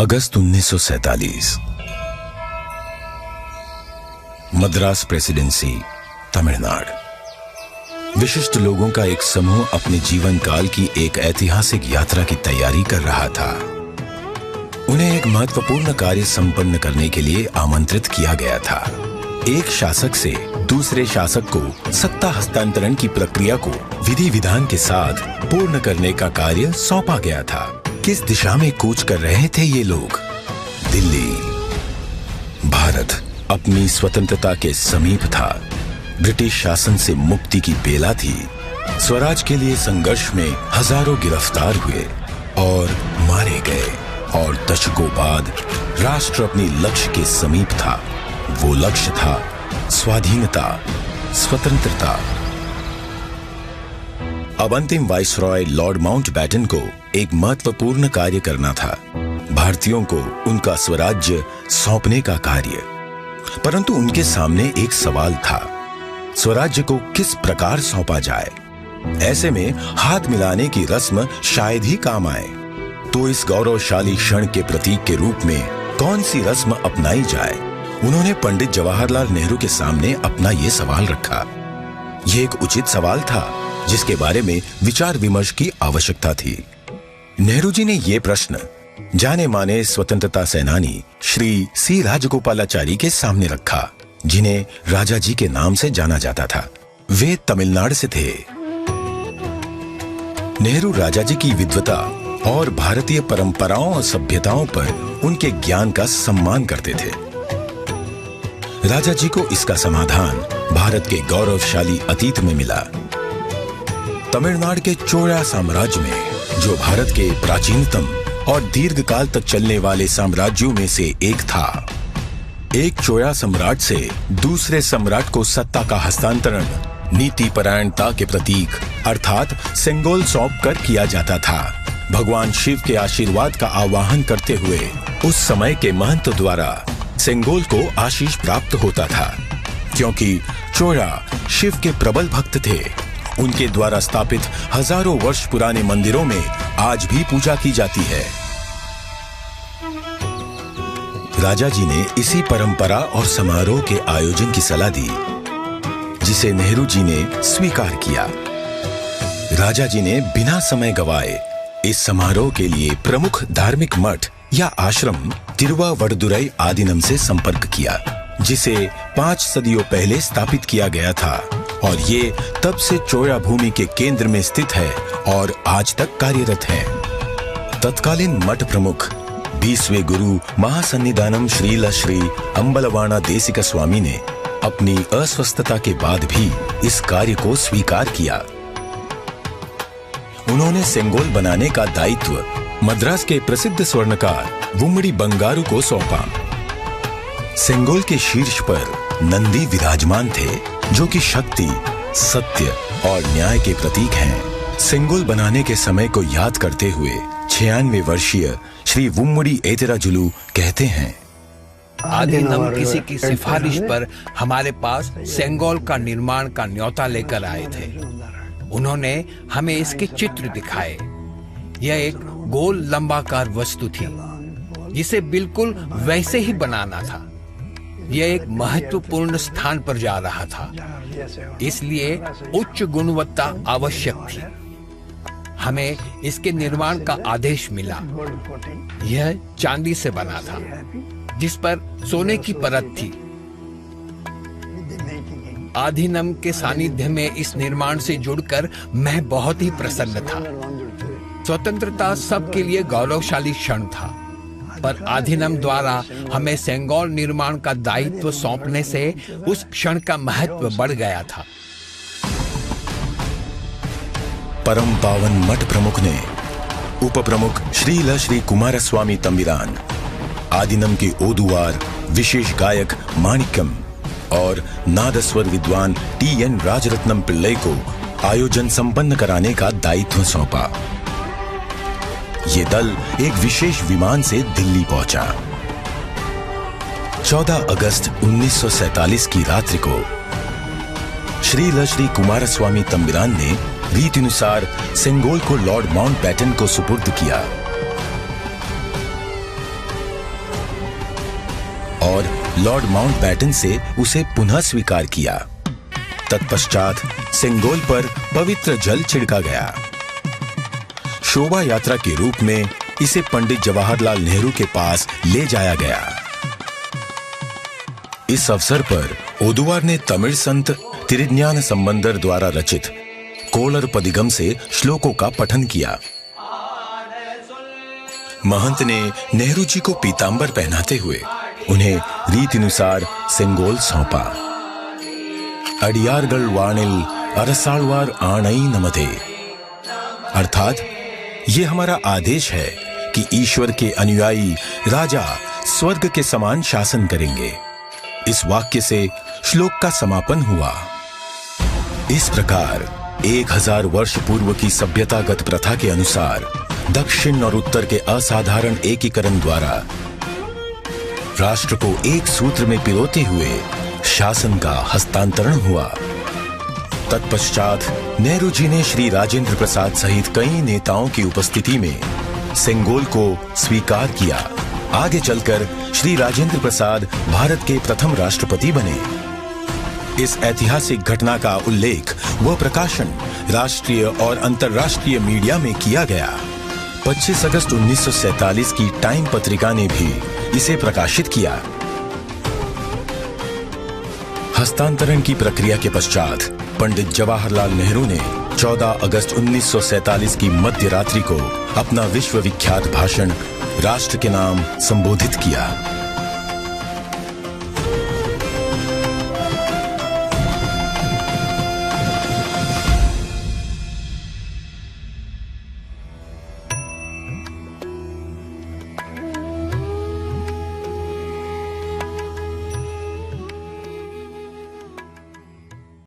अगस्त 1947। Madras presidency, Tamil Nadu. विशिष्ट लोगों का एक समूह अपने जीवन काल की एक ऐतिहासिक यात्रा की तैयारी कर रहा था। उन्हें एक महत्वपूर्ण कार्य संपन्न करने के लिए आमंत्रित किया गया था। एक शासक से दूसरे शासक को सत्ता हस्तांतरण की प्रक्रिया को विधि विधान के साथ पूर्ण करने का कार्य सौंपा गया था। किस दिशा में कूच कर रहे थे ये लोग? दिल्ली। भारत अपनी स्वतंत्रता के समीप था। ब्रिटिश शासन से मुक्ति की बेला थी। स्वराज के लिए संघर्ष में हजारों गिरफ्तार हुए और मारे गए, और दशकों बाद राष्ट्र अपने लक्ष्य के समीप था। वो लक्ष्य था स्वाधीनता, स्वतंत्रता। अब अंतिम वाइसरॉय लॉर्ड माउंटबेटन को एक महत्वपूर्ण कार्य करना था, भारतीयों को उनका स्वराज्य सौंपने का कार्य। परंतु उनके सामने एक सवाल था, स्वराज्य को किस प्रकार सौंपा जाए। ऐसे में हाथ मिलाने की रस्म शायद ही काम आए। तो इस गौरवशाली क्षण के प्रतीक के रूप में कौन सी रस्म अपनाई जाए? उन्होंने पंडित जवाहरलाल नेहरू के सामने अपना ये सवाल रखा। ये एक उचित सवाल था जिसके बारे में विचार विमर्श की आवश्यकता थी। नेहरू जी ने ये प्रश्न जाने माने स्वतंत्रता सेनानी श्री सी राजगोपालाचारी के सामने रखा, जिन्हें राजा जी के नाम से जाना जाता था। वे तमिलनाडु से थे। नेहरू राजा जी की विद्वता और भारतीय परंपराओं और सभ्यताओं पर उनके ज्ञान का सम्मान करते थे। राजा जी को इसका समाधान भारत के गौरवशाली अतीत में मिला। तमिलनाडु के चोला साम्राज्य में, जो भारत के प्राचीनतम और दीर्घकाल तक चलने वाले साम्राज्यों में से एक था, एक चोला सम्राट से दूसरे सम्राट को सत्ता का हस्तांतरण नीति परायणता के प्रतीक अर्थात सेंगोल सौंप कर किया जाता था। भगवान शिव के आशीर्वाद का आवाहन करते हुए उस समय के महंत द्वारा सेंगोल को आशीष प्राप्त होता था। क्योंकि चोला शिव के प्रबल भक्त थे, उनके द्वारा स्थापित हजारों वर्ष पुराने मंदिरों में आज भी पूजा की जाती है। राजा जी ने इसी परंपरा और समारोह के आयोजन की सलाह दी, जिसे नेहरू जी ने स्वीकार किया। राजा जी ने बिना समय गवाए इस समारोह के लिए प्रमुख धार्मिक मठ या आश्रम तिरुवावड़दुराई आदीनम से संपर्क किया, जिसे 5 सदियों पहले स्थापित किया गया था, और ये तब से चोला भूमि के केंद्र में स्थित है और आज तक कार्यरत है। तत्कालीन मठ प्रमुख 20वें गुरु महासन्निधानम श्रील श्री अंबलवाना देसिका स्वामी ने अपनी अस्वस्थता के बाद भी इस कार्य को स्वीकार किया। उन्होंने सेंगोल बनाने का दायित्व मद्रास के प्रसिद्ध स्वर्णकार वुम्मड़ी बंगारू को सौंपा। सेंगोल के शीर्ष पर नंदी विराजमान थे, जो कि शक्ति, सत्य और न्याय के प्रतीक हैं। सेंगोल बनाने के समय को याद करते हुए 96 वर्षीय श्री वुम्मड़ी एतिराजुलु कहते हैं, आदिनम किसी की सिफारिश पर हमारे पास सेंगोल का निर्माण का न्योता लेकर आए थे। उन्होंने हमें इसके चित्र दिखाए। यह एक गोल लंबाकार वस्तु थी, जिसे बिल्कुल वैसे ही बनाना था। यह एक महत्वपूर्ण स्थान पर जा रहा था, इसलिए उच्च गुणवत्ता आवश्यक थी। हमें इसके निर्माण का आदेश मिला। यह चांदी से बना था, जिस पर सोने की परत थी। आधीनम के सानिध्य में इस निर्माण से जुड़कर मैं बहुत ही प्रसन्न था। स्वतंत्रता सबके लिए गौरवशाली क्षण था, पर आधीनम द्वारा हमें सेंगोल निर्माण का दायित्व सौंपने से उस क्षण का महत्व बढ़ गया था। परम पावन मठ प्रमुख ने उप प्रमुख श्रील श्री कुमारस्वामी तंबिरान, आदिनम के ओदुवार विशेष गायक माणिक्यम और नादस्वर विद्वान TN राजरत्नम पिल्लई को आयोजन संपन्न कराने का दायित्व सौंपा। ये दल एक विशेष विमान से दिल्ली पहुंचा। 14 अगस्त 1947 की रात्रि को श्रील श्री कुमारस्वामी तंबिरान ने रीतिनुसार सेंगोल को लॉर्ड माउंटबेटन को सुपुर्द किया। और लॉर्ड माउंटबैटन से उसे पुनः स्वीकार किया। तत्पश्चात सेंगोल पर पवित्र जल छिड़का गया। शोभा यात्रा के रूप में इसे पंडित जवाहरलाल नेहरू के पास ले जाया गया। इस अवसर पर ओदुवार ने तमिल संत तिरुज्ञान संबंदर द्वारा रचित कोलर पदिगम से श्लोकों का पठन किया। महंत ने नेहरू जी को पीतांबर पहनाते हुए उन्हें रीतिनुसार सेंगोल सौंपा। अडियारगल वाणिल अरसालवार आणई नमते, अर्थात ये हमारा आदेश है कि ईश्वर के अनुयायी राजा स्वर्ग के समान शासन करेंगे। इस वाक्य से श्लोक का समापन हुआ। इस प्रकार 1000 वर्ष पूर्व की सभ्यतागत प्रथा के अनुसार दक्षिण और उत्तर के असाधारण एकीकरण द्वारा राष्ट्र को एक सूत्र में पिरोते हुए शासन का हस्तांतरण हुआ। तत्पश्चात नेहरू जी ने श्री राजेंद्र प्रसाद सहित कई नेताओं की उपस्थिति में सेंगोल को स्वीकार किया। आगे चलकर श्री राजेंद्र प्रसाद भारत के प्रथम राष्ट्रपति बने। इस ऐतिहासिक घटना का उल्लेख व प्रकाशन राष्ट्रीय और अंतर्राष्ट्रीय मीडिया में किया गया। 25 अगस्त 1947 की टाइम पत्रिका ने भी इसे प्रकाशित किया। हस्तांतरण की प्रक्रिया के पश्चात पंडित जवाहरलाल नेहरू ने 14 अगस्त 1947 की मध्य रात्रि को अपना विश्व विख्यात भाषण राष्ट्र के नाम संबोधित किया।